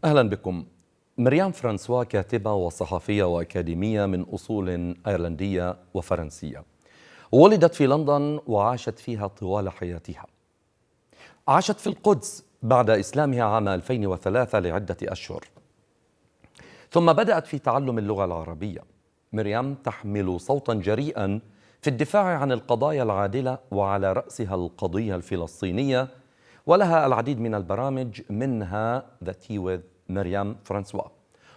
أهلا بكم. ميريام فرانسوا كاتبة وصحفية وأكاديمية من أصول أيرلندية وفرنسية. ولدت في لندن وعاشت فيها طوال حياتها. عاشت في القدس بعد إسلامها عام 2003 لعدة أشهر، ثم بدأت في تعلم اللغة العربية. ميريام تحمل صوتا جريئا في الدفاع عن القضايا العادلة، وعلى رأسها القضية الفلسطينية، ولها العديد من البرامج، منها The Tea with ميريام فرانسوا،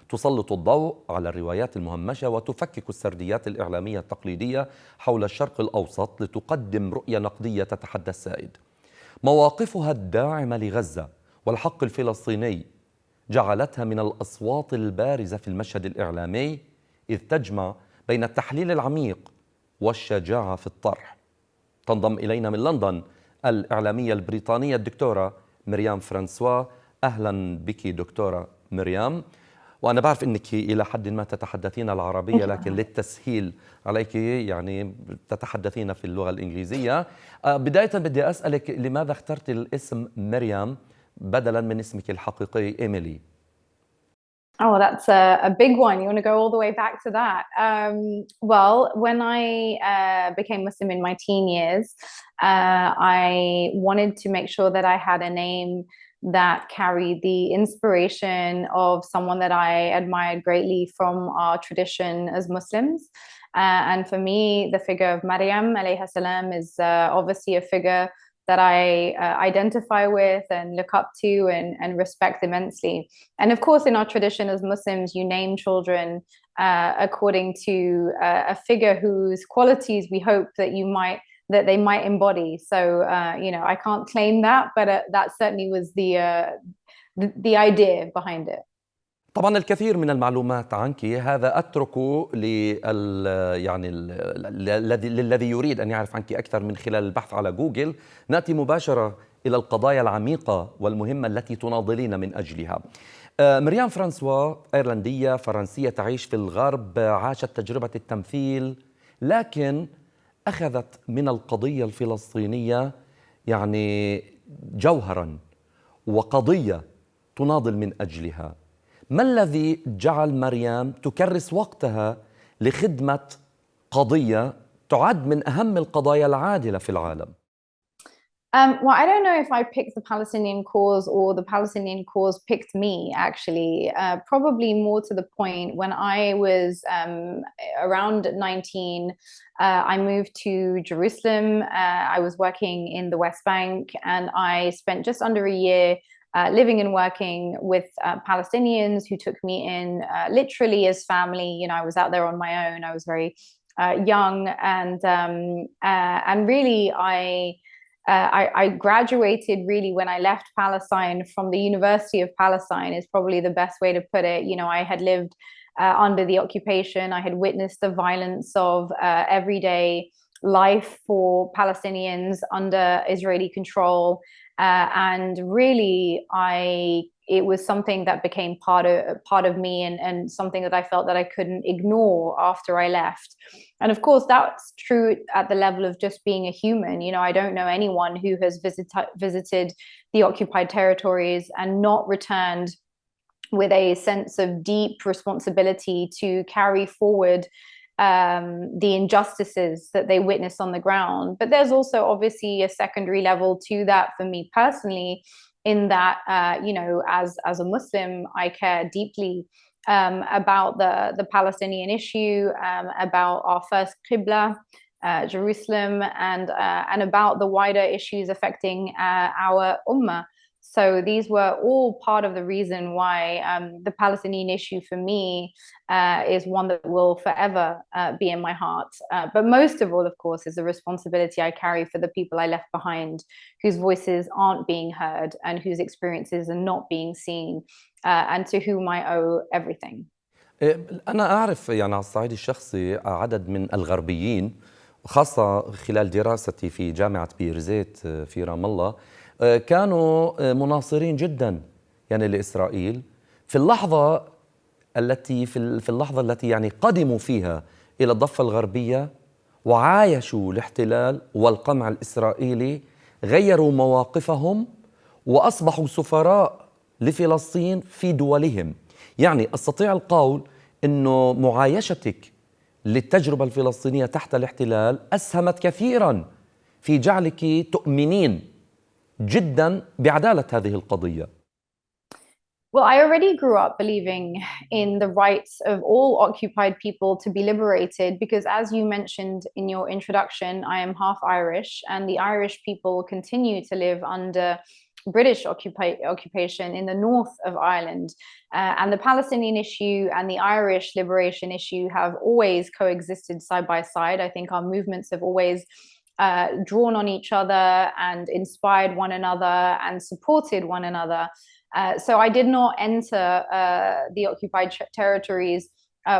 تسلط الضوء على الروايات المهمشة وتفكك السرديات الإعلامية التقليدية حول الشرق الأوسط لتقدم رؤية نقدية تتحدى السائد. مواقفها الداعمة لغزة والحق الفلسطيني جعلتها من الأصوات البارزة في المشهد الإعلامي، إذ تجمع بين التحليل العميق والشجاعة في الطرح. تنضم إلينا من لندن الإعلامية البريطانية الدكتورة ميريام فرانسوا. أهلا بك دكتورة ميريام، وأنا بعرف أنك إلى حد ما تتحدثين العربية، لكن للتسهيل عليك يعني تتحدثين في اللغة الإنجليزية. بداية بدي أسألك، لماذا اخترت الاسم ميريام بدلا من اسمك الحقيقي إيميلي؟ Oh, that's a big one. You want to go all the way back to that? Well, when I became Muslim in my teen years, I wanted to make sure that I had a name that carried the inspiration of someone that I admired greatly from our tradition as Muslims. And for me, the figure of Maryam alayha salam is obviously a figure that I identify with and look up to and respect immensely. And of course, in our tradition as Muslims, you name children according to a figure whose qualities we hope that they might embody. So, I can't claim that, but that certainly was the idea behind it. طبعا الكثير من المعلومات عنك، هذا أتركه للذي يريد أن يعرف عنك أكثر من خلال البحث على جوجل. نأتي مباشرة إلى القضايا العميقة والمهمة التي تناضلين من أجلها. ميريام فرانسوا أيرلندية فرنسية تعيش في الغرب، عاشت تجربة التمثيل، لكن أخذت من القضية الفلسطينية جوهرا وقضية تناضل من أجلها. ما الذي جعل مريم تكرس وقتها لخدمة قضية تعد من أهم القضايا العادلة في العالم؟ Well, I don't know if I picked the Palestinian cause or the Palestinian cause picked me, actually. Probably more to the point, when I was around 19, I moved to Jerusalem. I was working in the West Bank, and I spent just under a year living and working with Palestinians who took me in literally as family. I was out there on my own. I was very young, and really I graduated really when I left Palestine from the University of Palestine, is probably the best way to put it. I had lived under the occupation. I had witnessed the violence of everyday life for Palestinians under Israeli control. And really, it was something that became part of me, and something that I felt that I couldn't ignore after I left. And of course, that's true at the level of just being a human. I don't know anyone who has visited the occupied territories and not returned with a sense of deep responsibility to carry forward the injustices that they witness on the ground. But there's also obviously a secondary level to that for me personally, in that, as a Muslim, I care deeply about the Palestinian issue, about our first Qibla, Jerusalem, and about the wider issues affecting our Ummah. So these were all part of the reason why the Palestinian issue for me is one that will forever be in my heart. But most of all, of course, is the responsibility I carry for the people I left behind, whose voices aren't being heard and whose experiences are not being seen, and to whom I owe everything. أنا أعرف على الصعيد الشخصي عدد من الغربيين، خاصة خلال دراستي في جامعة بيرزيت في رام الله، كانوا مناصرين جدا لإسرائيل في اللحظة التي قدموا فيها إلى الضفة الغربية وعايشوا الاحتلال والقمع الإسرائيلي، غيروا مواقفهم وأصبحوا سفراء لفلسطين في دولهم. يعني أستطيع القول أنه معايشتك للتجربة الفلسطينية تحت الاحتلال أسهمت كثيراً في جعلك تؤمنين جداً بعدالة هذه القضية. Well, I already grew up believing in the rights of all occupied people to be liberated because, as you mentioned in your introduction, I am half Irish, and the Irish people continue to live under British occupation in the north of Ireland. And the Palestinian issue and the Irish liberation issue have always coexisted side by side. I think our movements have always drawn on each other and inspired one another and supported one another. So I did not enter the occupied territories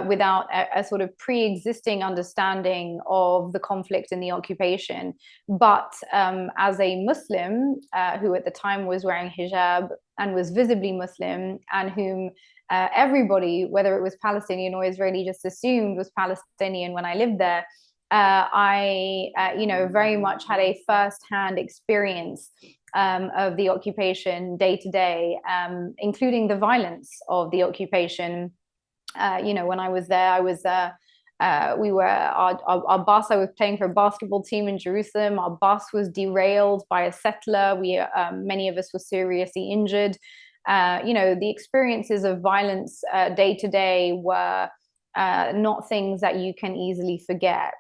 without a sort of pre-existing understanding of the conflict and the occupation. But as a Muslim who at the time was wearing hijab and was visibly Muslim, and whom everybody, whether it was Palestinian or Israeli, just assumed was Palestinian when I lived there, I very much had a first-hand experience of the occupation day to day, including the violence of the occupation. When I was there, I was our bus. I was playing for a basketball team in Jerusalem. Our bus was derailed by a settler. Many of us were seriously injured. The experiences of violence day to day were not things that you can easily forget.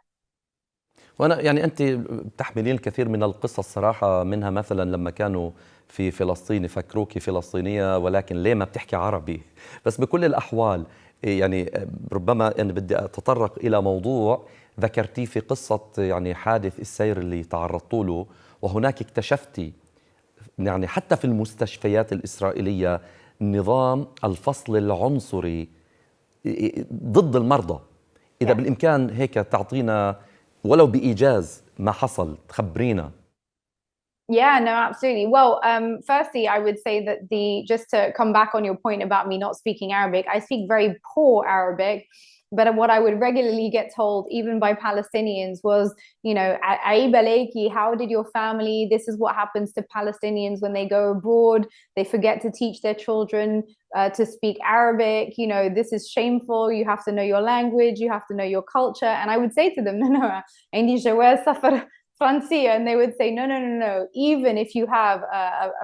وأنا يعني أنت بتحملين الكثير من القصص صراحة، منها مثلا لما كانوا في فلسطين يفكروك فلسطينية ولكن ليه ما بتحكي عربي. بس بكل الأحوال يعني ربما أنا بدي أتطرق إلى موضوع ذكرتيه في قصة يعني حادث السير اللي تعرضتوا له، وهناك اكتشفتي يعني حتى في المستشفيات الإسرائيلية نظام الفصل العنصري ضد المرضى. إذا بالإمكان هيك تعطينا ولو بإيجاز ما حصل، تخبرينا. Yeah, no, absolutely. Well, firstly, I would say that just to come back on your point about me not speaking Arabic, I speak very poor Arabic. But what I would regularly get told, even by Palestinians, was, "Aib alayki, how did your family? This is what happens to Palestinians when they go abroad. They forget to teach their children to speak Arabic. This is shameful. You have to know your language. You have to know your culture." And I would say to them, "No, عندي جواز سفر فرنسية." And they would say, no. Even if you have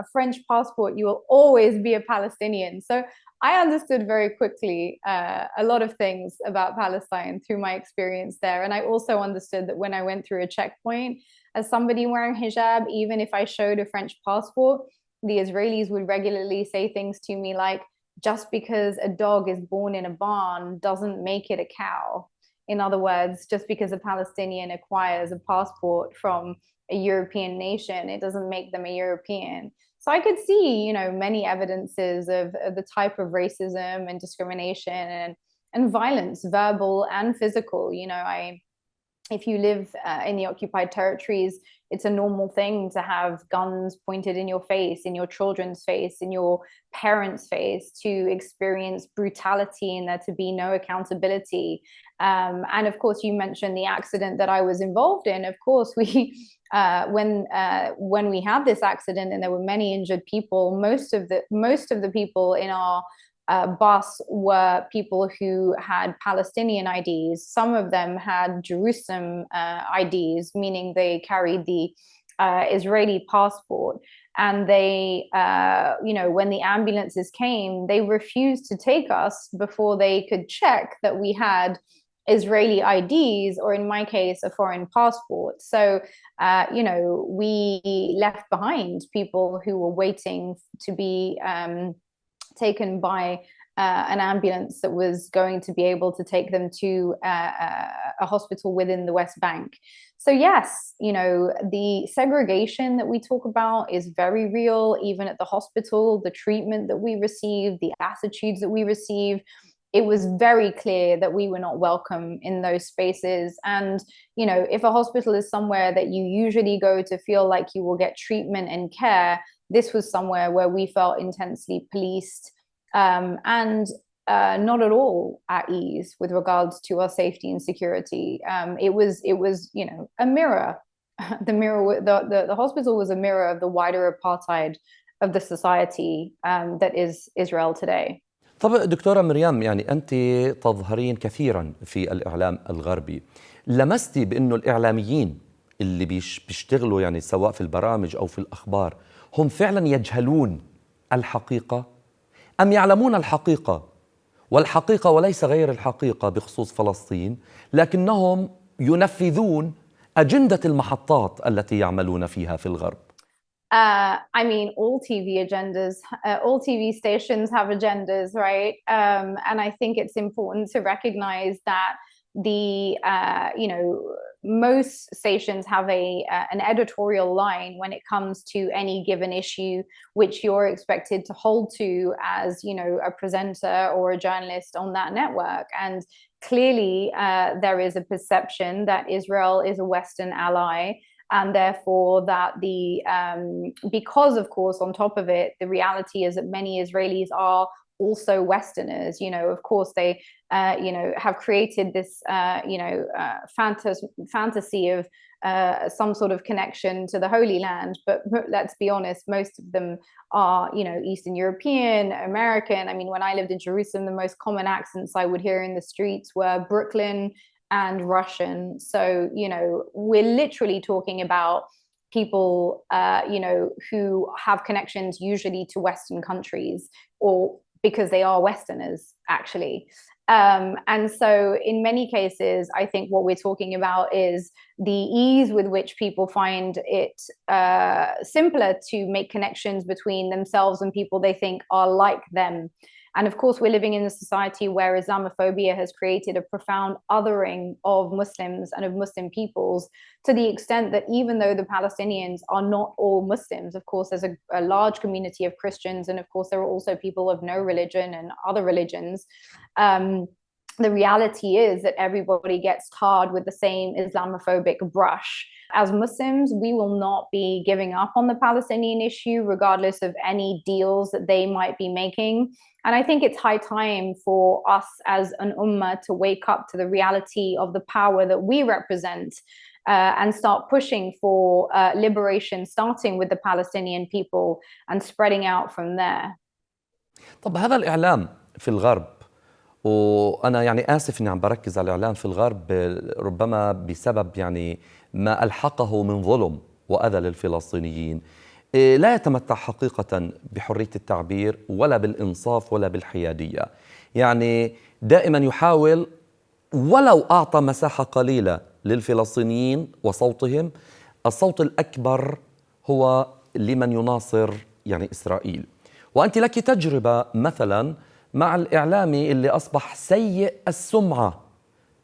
a French passport, you will always be a Palestinian. So I understood very quickly a lot of things about Palestine through my experience there. And I also understood that when I went through a checkpoint, as somebody wearing hijab, even if I showed a French passport, the Israelis would regularly say things to me like, "Just because a dog is born in a barn doesn't make it a cow." In other words, just because a Palestinian acquires a passport from a European nation, it doesn't make them a European. So I could see, many evidences of the type of racism and discrimination and violence, verbal and physical. If you live in the occupied territories, it's a normal thing to have guns pointed in your face, in your children's face, in your parents' face, to experience brutality and there to be no accountability. And of course, you mentioned the accident that I was involved in. Of course, when we had this accident and there were many injured people, most of the people in our bus were people who had Palestinian IDs. Some of them had Jerusalem IDs, meaning they carried the Israeli passport. And they, when the ambulances came, they refused to take us before they could check that we had Israeli IDs, or in my case, a foreign passport. So, we left behind people who were waiting to be taken by an ambulance that was going to be able to take them to a hospital within the West Bank. So yes, the segregation that we talk about is very real, even at the hospital, the treatment that we receive, the attitudes that we receive. It was very clear that we were not welcome in those spaces. And, if a hospital is somewhere that you usually go to feel like you will get treatment and care, this was somewhere where we felt intensely policed and not at all at ease with regards to our safety and security. It was a mirror. The hospital was a mirror of the wider apartheid of the society that is Israel today. طب دكتورة ميريام، يعني أنت تظهرين كثيرا في الإعلام الغربي، لمستي بأنه الإعلاميين اللي بيشتغلوا يعني سواء في البرامج أو في الأخبار هم فعلا يجهلون الحقيقة أم يعلمون الحقيقة والحقيقة وليس غير الحقيقة بخصوص فلسطين، لكنهم ينفذون أجندة المحطات التي يعملون فيها في الغرب؟ I mean, all TV agendas, all TV stations have agendas, right? And I think it's important to recognize that most stations have an editorial line when it comes to any given issue, which you're expected to hold to as, a presenter or a journalist on that network. And clearly, there is a perception that Israel is a Western ally, and therefore that because of course on top of it, the reality is that many Israelis are also Westerners. Of course they have created this fantasy of some sort of connection to the Holy Land, but let's be honest, most of them are Eastern European, American. I mean, when I lived in Jerusalem, the most common accents I would hear in the streets were Brooklyn and Russian. So, we're literally talking about people, who have connections usually to Western countries, or because they are Westerners, actually. And so in many cases, I think what we're talking about is the ease with which people find it simpler to make connections between themselves and people they think are like them. And of course, we're living in a society where Islamophobia has created a profound othering of Muslims and of Muslim peoples, to the extent that even though the Palestinians are not all Muslims, of course, there's a large community of Christians, and of course, there are also people of no religion and other religions. The reality is that everybody gets tarred with the same Islamophobic brush. As Muslims, we will not be giving up on the Palestinian issue, regardless of any deals that they might be making. And I think it's high time for us as an ummah to wake up to the reality of the power that we represent, and start pushing for liberation, starting with the Palestinian people and spreading out from there. طب هذا الإعلام في الغرب، وأنا يعني آسف إني عم بركز على الإعلام في الغرب ربما بسبب يعني ما ألحقه من ظلم وأذى للفلسطينيين، لا يتمتع حقيقة بحرية التعبير ولا بالإنصاف ولا بالحيادية. يعني دائما يحاول ولو أعطى مساحة قليلة للفلسطينيين وصوتهم، الصوت الأكبر هو لمن يناصر يعني إسرائيل. وأنت لك تجربة مثلا مع الإعلامي اللي أصبح سيء السمعة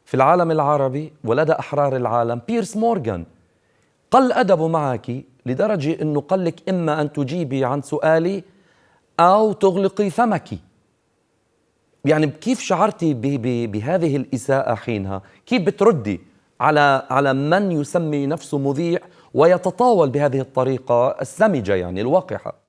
في العالم العربي ولدى أحرار العالم، بيرس مورغان، قل أدبه معك لدرجة أنه قال لك إما أن تجيبي عن سؤالي أو تغلقي فمك. يعني كيف شعرتي بهذه الإساءة حينها؟ كيف بتردي على من يسمي نفسه مذيع ويتطاول بهذه الطريقة السمجة يعني الوقحة؟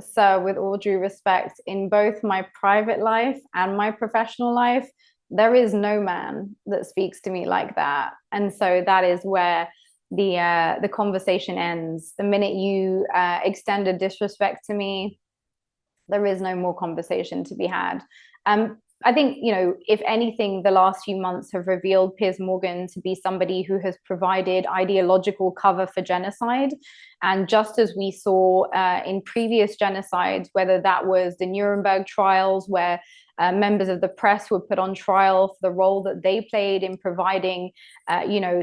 So with all due respect, in both my private life and my professional life, there is no man that speaks to me like that. And so that is where the conversation ends. The minute you extend a disrespect to me, there is no more conversation to be had. I think, if anything, the last few months have revealed Piers Morgan to be somebody who has provided ideological cover for genocide. And just as we saw in previous genocides, whether that was the Nuremberg trials, where members of the press were put on trial for the role that they played in providing,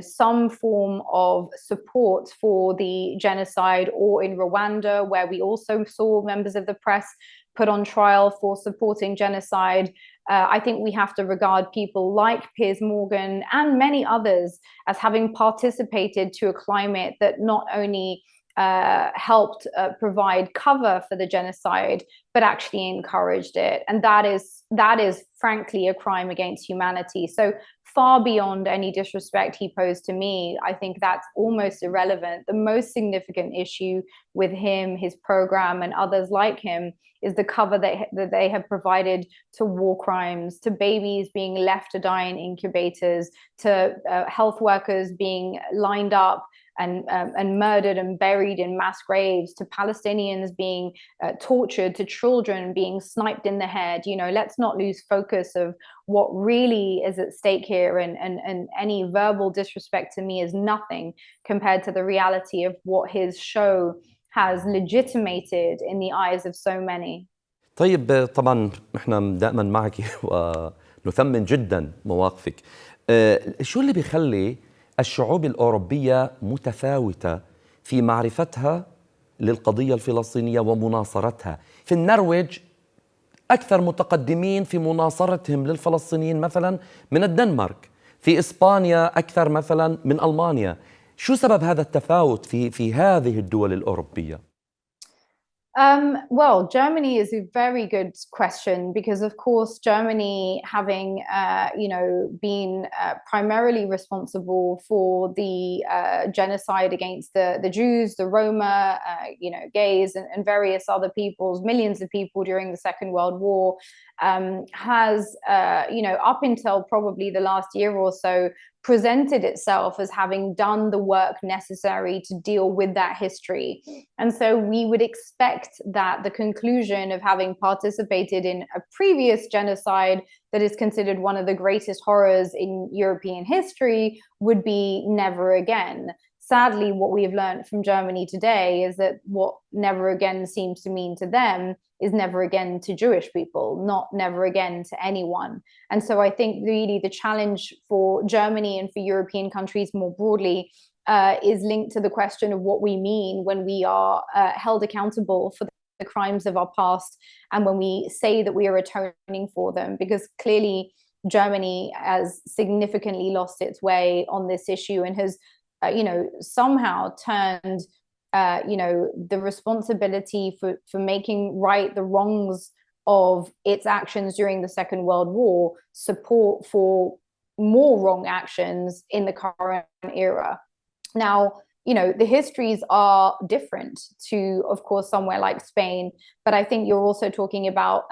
some form of support for the genocide, or in Rwanda, where we also saw members of the press put on trial for supporting genocide. I think we have to regard people like Piers Morgan and many others as having participated to a climate that not only helped provide cover for the genocide, but actually encouraged it. And that is frankly a crime against humanity. So far beyond any disrespect he posed to me, I think that's almost irrelevant. The most significant issue with him, his program, and others like him is the cover that they have provided to war crimes, to babies being left to die in incubators, to health workers being lined up and murdered and buried in mass graves, to Palestinians being tortured, to children being sniped in the head. Let's not lose focus of what really is at stake here, and any verbal disrespect to me is nothing compared to the reality of what his show has legitimated in the eyes of so many. طيب، طبعا احنا دائما معك ونثمن جدا مواقفك. شو اللي بيخلي الشعوب الأوروبية متفاوتة في معرفتها للقضية الفلسطينية ومناصرتها؟ في النرويج أكثر متقدمين في مناصرتهم للفلسطينيين مثلا من الدنمارك، في إسبانيا أكثر مثلا من ألمانيا. شو سبب هذا التفاوت في هذه الدول الأوروبية؟ Well, Germany is a very good question, because of course Germany, having been primarily responsible for the genocide against the Jews, the Roma, gays, and various other peoples, millions of people during the Second World War, has up until probably the last year or so presented itself as having done the work necessary to deal with that history. And so we would expect that the conclusion of having participated in a previous genocide that is considered one of the greatest horrors in European history would be never again. Sadly, what we have learned from Germany today is that what never again seems to mean to them is never again to Jewish people, not never again to anyone. And so I think really the challenge for Germany and for European countries more broadly is linked to the question of what we mean when we are held accountable for the crimes of our past, and when we say that we are atoning for them, because clearly Germany has significantly lost its way on this issue and has somehow turned the responsibility for making right the wrongs of its actions during the Second World War, support for more wrong actions in the current era. Now, the histories are different to, of course, somewhere like Spain, but I think you're also talking about,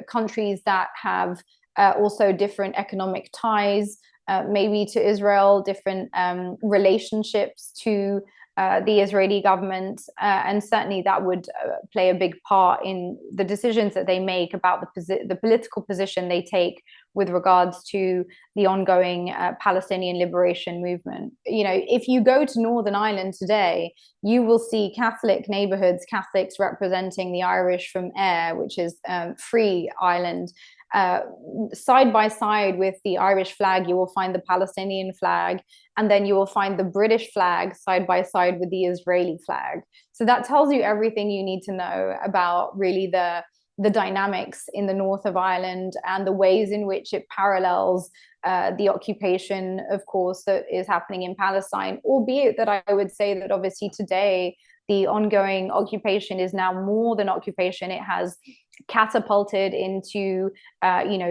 countries that have also different economic ties, maybe to Israel, different relationships to the Israeli government, and certainly that would play a big part in the decisions that they make about the political position they take with regards to the ongoing Palestinian liberation movement. If you go to Northern Ireland today, you will see Catholic neighborhoods, Catholics representing the Irish from Ayr, which is Free Ireland. Side by side with the Irish flag, you will find the Palestinian flag, and then you will find the British flag side by side with the Israeli flag. So that tells you everything you need to know about really the dynamics in the north of Ireland and the ways in which it parallels the occupation, of course, that is happening in Palestine, albeit that I would say that obviously today the ongoing occupation is now more than occupation. It has catapulted into,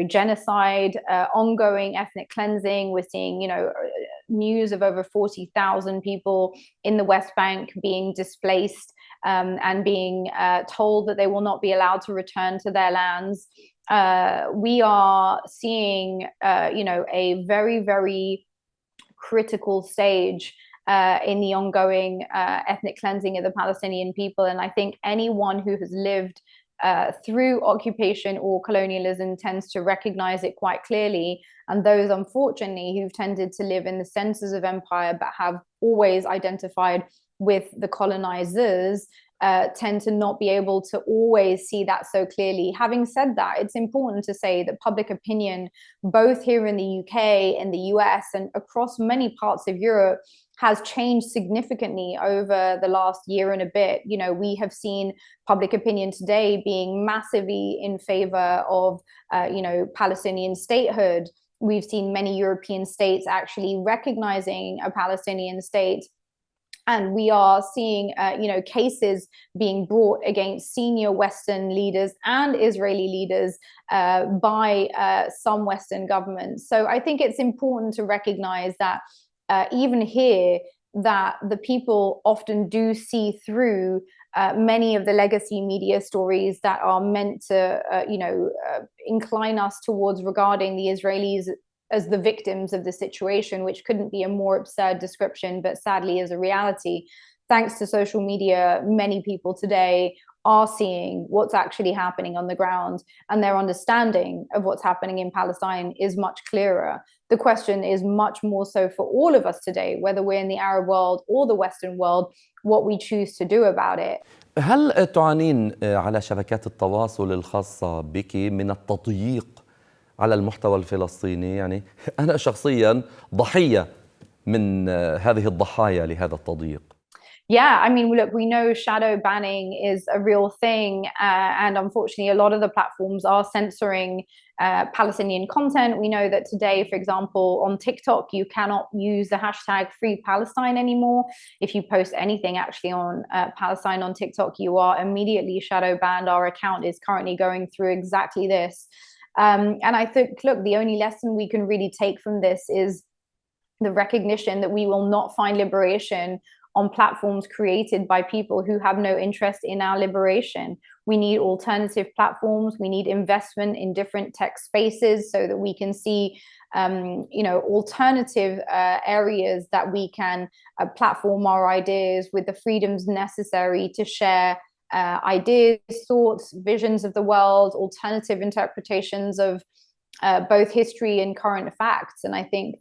genocide, ongoing ethnic cleansing. We're seeing, news of over 40,000 people in the West Bank being displaced and being told that they will not be allowed to return to their lands. We are seeing, a very, very critical stage in the ongoing ethnic cleansing of the Palestinian people. And I think anyone who has lived through occupation or colonialism tends to recognize it quite clearly. And those, unfortunately, who've tended to live in the centers of empire but have always identified with the colonizers tend to not be able to always see that so clearly. Having said that, it's important to say that public opinion, both here in the UK, in the US, and across many parts of Europe, has changed significantly over the last year and a bit. We have seen public opinion today being massively in favor of, Palestinian statehood. We've seen many European states actually recognizing a Palestinian state. And we are seeing, cases being brought against senior Western leaders and Israeli leaders by some Western governments. So I think it's important to recognize that even here, that the people often do see through many of the legacy media stories that are meant to, incline us towards regarding the Israelis as the victims of the situation, which couldn't be a more absurd description, but sadly is a reality. Thanks to social media, many people today are seeing what's actually happening on the ground, and their understanding of what's happening in Palestine is much clearer. The question is much more so for all of us today, whether we're in the Arab world or the Western world, what we choose to do about it. هل تعانين على شبكات التواصل الخاصة بك من التضييق على المحتوى الفلسطيني؟ يعني أنا شخصيا ضحية من هذه الضحايا لهذا التضييق. Yeah, I mean, look, we know shadow banning is a real thing, and unfortunately, a lot of the platforms are censoring Palestinian content. We know that today, for example, on TikTok, you cannot use the hashtag Free Palestine anymore. If you post anything actually on Palestine on TikTok, you are immediately shadow banned. Our account is currently going through exactly this. And I think, look, the only lesson we can really take from this is the recognition that we will not find liberation on platforms created by people who have no interest in our liberation. We need alternative platforms. We need investment in different tech spaces so that we can see, alternative areas that we can platform our ideas with the freedoms necessary to share ideas, thoughts, visions of the world, alternative interpretations of both history and current facts. And I think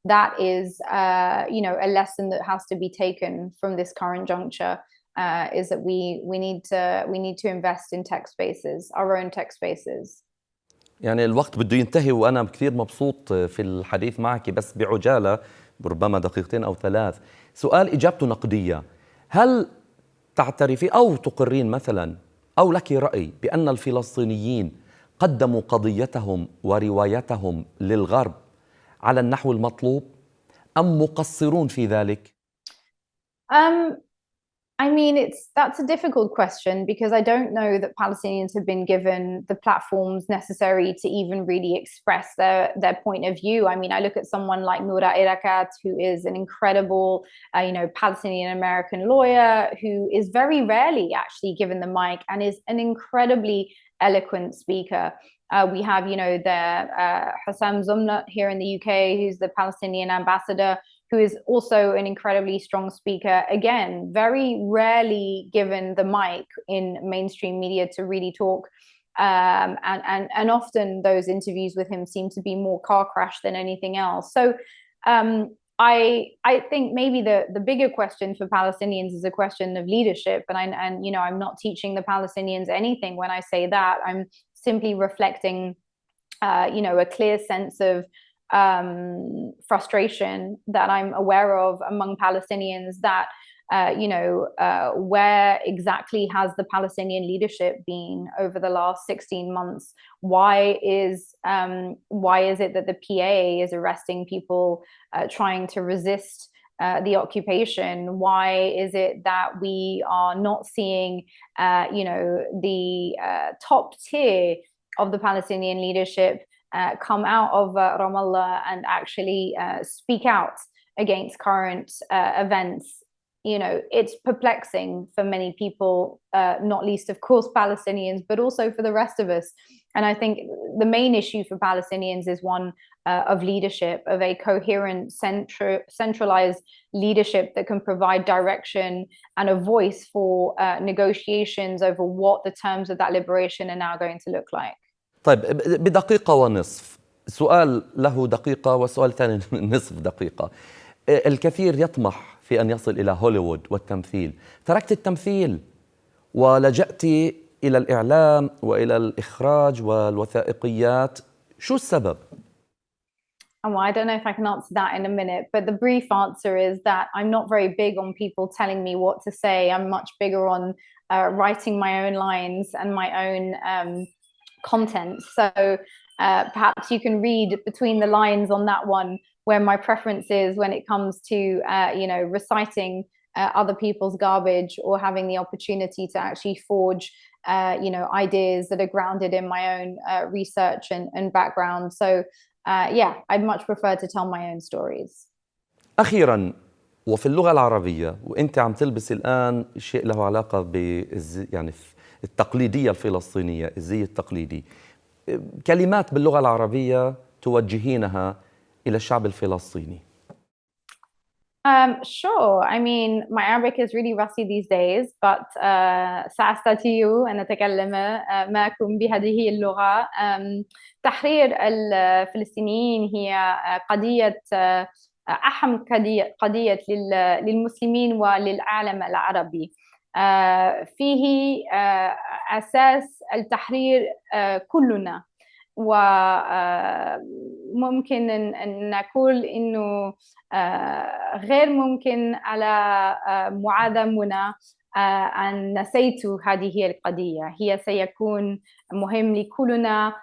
that is, a lesson that has to be taken from this current juncture, is that we need to invest in tech spaces, our own tech spaces. يعني الوقت بده ينتهي وأنا كثير مبسوط في الحديث معك، بس بعجالة ربما دقيقتين أو ثلاث. سؤال إجابته نقدية: هل تعترفي أو تقرين مثلا أو لك رأي بأن الفلسطينيين قدموا قضيتهم وروايتهم للغرب على النحو المطلوب أم مقصرون في ذلك؟ I mean, that's a difficult question, because I don't know that Palestinians have been given the platforms necessary to even really express their point of view. I mean, I look at someone like Noura Erakat, who is an incredible, Palestinian American lawyer, who is very rarely actually given the mic and is an incredibly eloquent speaker. We have, the Hassam Zumnat here in the UK, who's the Palestinian ambassador, who is also an incredibly strong speaker. Again, very rarely given the mic in mainstream media to really talk. And often those interviews with him seem to be more car crash than anything else. So I think maybe the bigger question for Palestinians is a question of leadership. And I'm not teaching the Palestinians anything when I say that. I'm simply reflecting, a clear sense of frustration that I'm aware of among Palestinians, that where exactly has the Palestinian leadership been over the last 16 months? Why is it that the PA is arresting people trying to resist the occupation? Why is it that we are not seeing the top tier of the Palestinian leadership come out of Ramallah and actually speak out against current events? It's perplexing for many people, not least, of course, Palestinians, but also for the rest of us. And I think the main issue for Palestinians is one of leadership, of a coherent, centralized leadership that can provide direction and a voice for negotiations over what the terms of that liberation are now going to look like. طيب، بدقيقة ونصف، سؤال له دقيقة وسؤال ثاني نصف دقيقة. الكثير يطمح في أن يصل إلى هوليوود والتمثيل، تركت التمثيل ولجأت إلى الإعلام وإلى الإخراج والوثائقيات، شو السبب؟ Well, I don't know if I can answer that in a minute, but the brief answer is that I'm not very big on people telling me what to say. I'm much bigger on writing my own lines and my own content. So perhaps you can read between the lines on that one where my preference is when it comes to reciting other people's garbage, or having the opportunity to actually forge ideas that are grounded in my own research and background. So I'd much prefer to tell my own stories. أخيراً، وفي اللغة العربية، وأنت عم تلبس الآن شيء له علاقة التقليدية الفلسطينية، الزي التقليدي، كلمات باللغة العربية توجهينها إلى الشعب الفلسطيني؟ Sure. I mean, my Arabic is really rusty these days, but سأستطيع أن أتكلم معكم بهذه اللغة. تحرير الفلسطينيين هي قضية أهم قضية للمسلمين وللعالم العربي. فيه أساس التحرير كلنا، وممكن أن نقول إنه غير ممكن على معظمنا أن نسيت هذه القضية. هي سيكون مهم لكلنا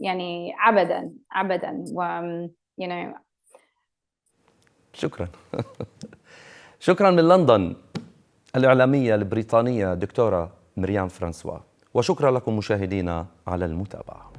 يعني أبدا you know. شكرا. شكرا من لندن الإعلامية البريطانية دكتورة ميريام فرانسوا، وشكرا لكم مشاهدينا على المتابعة.